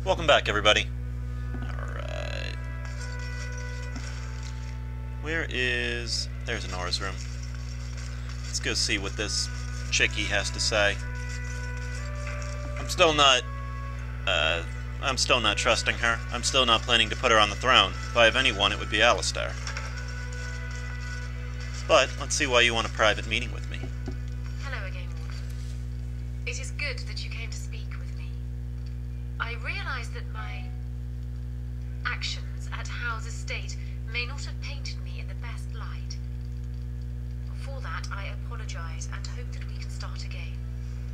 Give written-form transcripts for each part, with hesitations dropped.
Welcome back, everybody. Alright. Where is... There's Nora's room. Let's go see what this chickie has to say. I'm still not trusting her. I'm still not planning to put her on the throne. If I have anyone, it would be Alistair. But, let's see why you want a private meeting with me. Hello again, Ward. It is good that you came to speak with me. I realize that my actions at Howe's estate may not have painted me in the best light. For that, I apologize and hope that we can start again.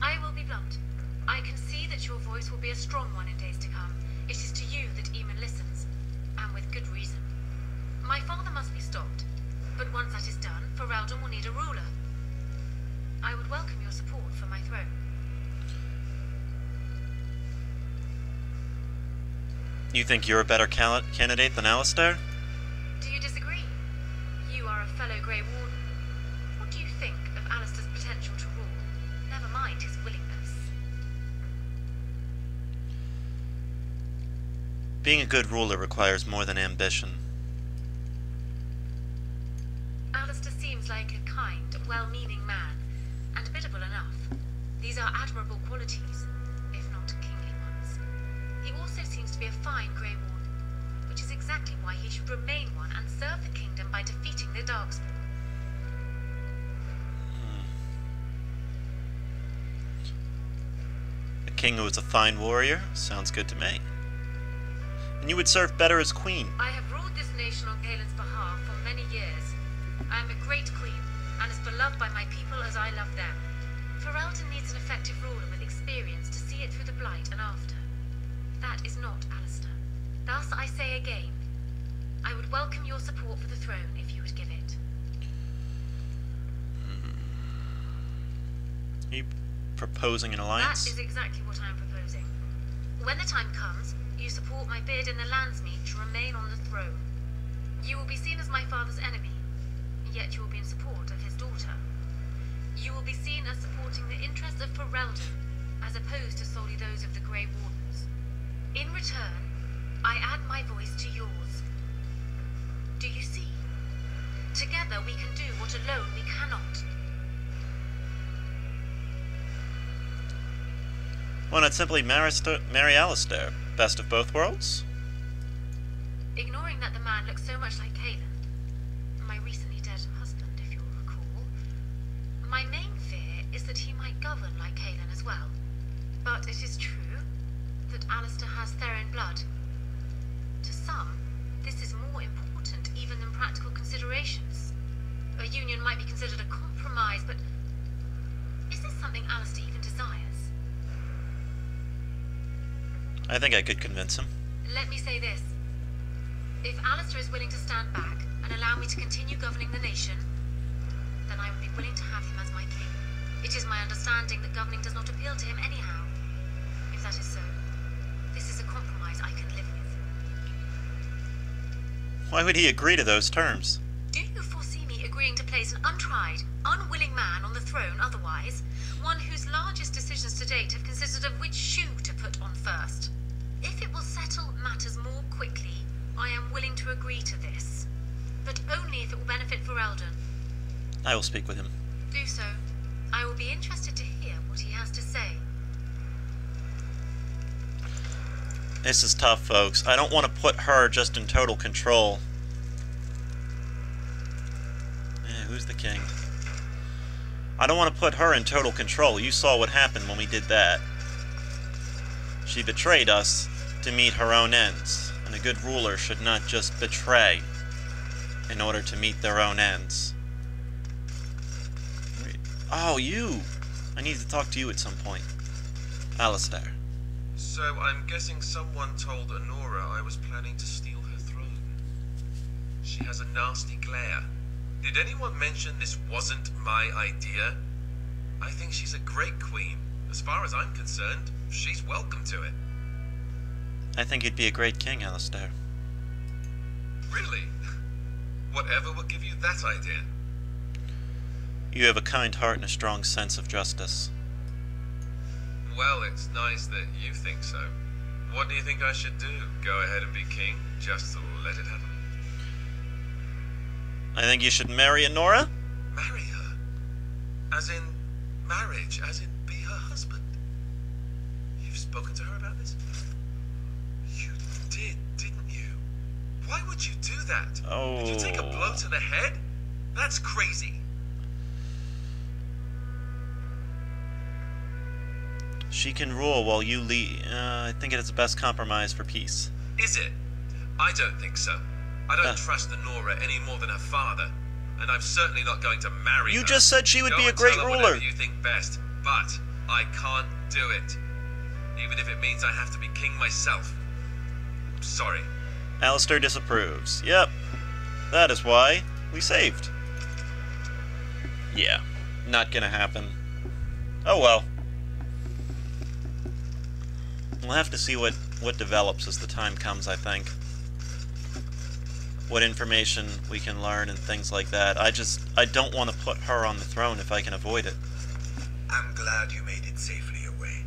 I will be blunt. I can see that your voice will be a strong one in days to come. It is to you that Eamon listens, and with good reason. My father must be stopped, but once that is done, Ferelden will need a ruler. I would welcome your support for my throne. You think you're a better candidate than Alistair? Do you disagree? You are a fellow Grey Warden. What do you think of Alistair's potential to rule? Never mind his willingness. Being a good ruler requires more than ambition. Alistair seems like a kind, well-meaning man, and biddable enough. These are admirable qualities, if not kingly ones. He also seems to be a fine Grey Warden, which is exactly why he should remain one and serve the kingdom by defeating the Darkspawn. A king who is a fine warrior? Sounds good to me. And you would serve better as queen. I have ruled this nation on Galen's behalf for many years. I am a great queen, and as beloved by my people as I love them. Ferelden needs an effective ruler with experience to see it through the Blight and after. That is not Alistair. Thus I say again, I would welcome your support for the throne if you would give it. Are you proposing an alliance? That is exactly what I am proposing. When the time comes, you support my bid in the Landsmeet to remain on the throne. You will be seen as my father's enemy, yet you will be in support of his daughter. You will be seen as supporting the interests of Ferelden, as opposed to solely those of the Grey Wardens. In return, I add my voice to yours. Do you see? Together we can do what alone we cannot. Why not simply marry Alistair? Best of both worlds? Ignoring that the man looks so much like Calen, my recently dead husband, if you'll recall, my main fear is that he might govern like Calen as well. But it is true that Alistair has Theron blood. To some, this is more important even than practical considerations. A union might be considered a compromise, but is this something Alistair even desires? I think I could convince him. Let me say this. If Alistair is willing to stand back and allow me to continue governing the nation, then I would be willing to have him as my king. It is my understanding that governing does not appeal to him anyhow. If that is so, this is a compromise I can live with. Why would he agree to those terms? Do you foresee me agreeing to place an untried, unwilling man on the throne otherwise? One whose largest decisions to date have consisted of which shoe to put on first? If it will settle matters more quickly, I am willing to agree to this. But only if it will benefit Ferelden. I will speak with him. Do so. I will be interested to hear what he has to say. This is tough, folks. I don't want to put her just in total control. Who's the king? I don't want to put her in total control. You saw what happened when we did that. She betrayed us to meet her own ends, and a good ruler should not just betray in order to meet their own ends. Oh, you! I need to talk to you at some point. Alistair. So I'm guessing someone told Honora I was planning to steal her throne. She has a nasty glare. Did anyone mention this wasn't my idea? I think she's a great queen. As far as I'm concerned, she's welcome to it. I think you'd be a great king, Alistair. Really? Whatever would give you that idea? You have a kind heart and a strong sense of justice. Well, it's nice that you think so. What do you think I should do? Go ahead and be king, just to let it happen? I think you should marry Honora. Marry her? As in marriage, as in be her husband? You've spoken to her about this? You did, didn't you? Why would you do that? Oh. Did you take a blow to the head? That's crazy. She can rule while you lead. I think it is the best compromise for peace. Is it? I don't think so. I don't trust Honora any more than her father, and I'm certainly not going to marry her. You just said she would Go be a and great tell her ruler. whatever you think best, but I can't do it. Even if it means I have to be king myself. I'm sorry. Alistair disapproves. Yep. That is why we saved. Yeah. Not gonna happen. Oh well. We'll have to see what develops as the time comes, I think. What information we can learn and things like that. I don't want to put her on the throne if I can avoid it. I'm glad you made it safely away.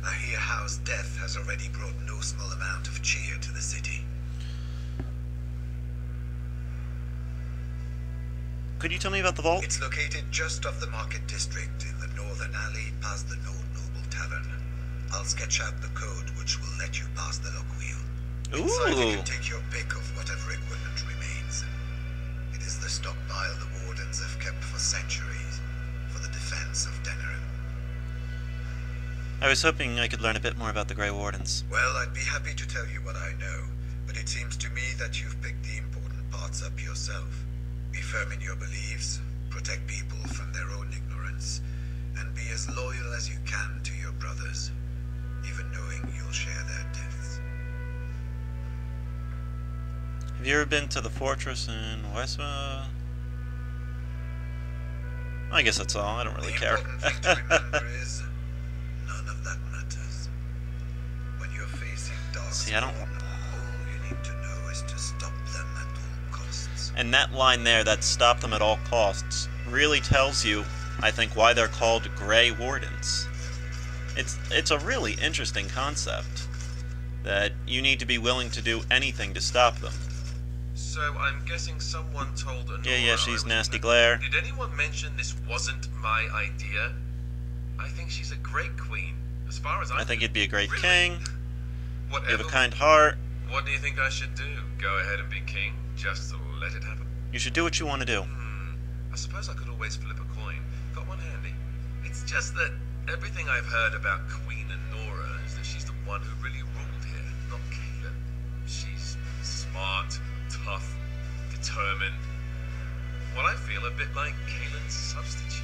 I hear Howe's death has already brought no small amount of cheer to the city. Could you tell me about the vault? It's located just off the market district in the northern alley past the Old Noble Tavern. I'll sketch out the code which will let you pass the lock wheel. Inside you Ooh. can take your pick of whatever equipment remains. It is the stockpile the Wardens have kept for centuries for the defense of Denerim. I was hoping I could learn a bit more about the Grey Wardens. Well, I'd be happy to tell you what I know, but it seems to me that you've picked the important parts up yourself. Be firm in your beliefs, protect people from their own ignorance, and be as loyal as you can to your brothers, even knowing you'll share their deaths. Have you ever been to the fortress in Westma? I guess that's all. I don't really care. The important thing to remember is, none of that matters. When you're facing dark See, I don't want all you need to know is to stop them at all costs. And that line there, that stop them at all costs, really tells you, I think, why they're called Grey Wardens. It's a really interesting concept, that you need to be willing to do anything to stop them. So I'm guessing someone told Honora Yeah, she's I was nasty planning- glare. Did anyone mention this wasn't my idea? I think she's a great queen, as far as I think you'd be a great Really? king. You Whatever. have a kind heart. What do you think I should do? Go ahead and be king, just to let it happen? You should do what you want to do. I suppose I could always flip a coin. Got one handy. It's just that everything I've heard about Queen Honora is that she's the one who really ruled here, not Kaelin. She's smart, tough, determined. Well, I feel a bit like Kaelin's substitute.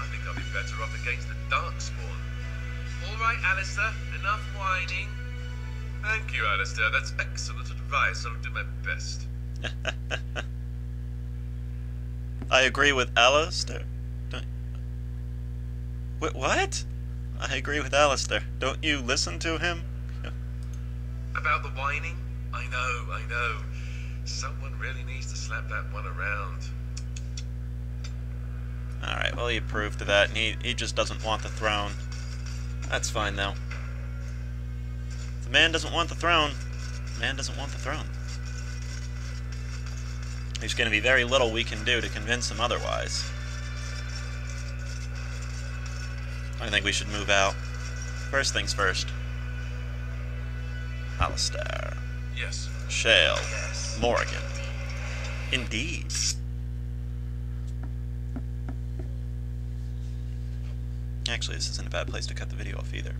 I think I'll be better off against the Darkspawn. All right, Alistair, enough whining. Thank you, Alistair. That's excellent advice. I'll do my best. I agree with Alistair. Wait, what? I agree with Alistair. Don't you listen to him? About the whining? I know. Someone really needs to slap that one around. Alright, well, he approved of that, and he just doesn't want the throne. That's fine, though. If the man doesn't want the throne, the man doesn't want the throne. There's going to be very little we can do to convince him otherwise. I think we should move out. First things first. Alistair. Yes. Shale. Yes. Morrigan. Indeed. Actually, this isn't a bad place to cut the video off either.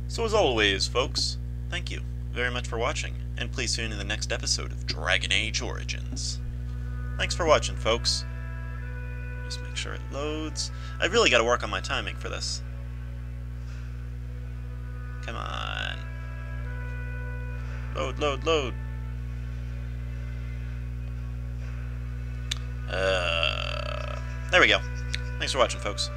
So as always, folks, thank you very much for watching, and please tune in to the next episode of Dragon Age Origins. Thanks for watching, folks. Just make sure it loads. I really got to work on my timing for this. Come on. Load, load, load. There we go. Thanks for watching, folks.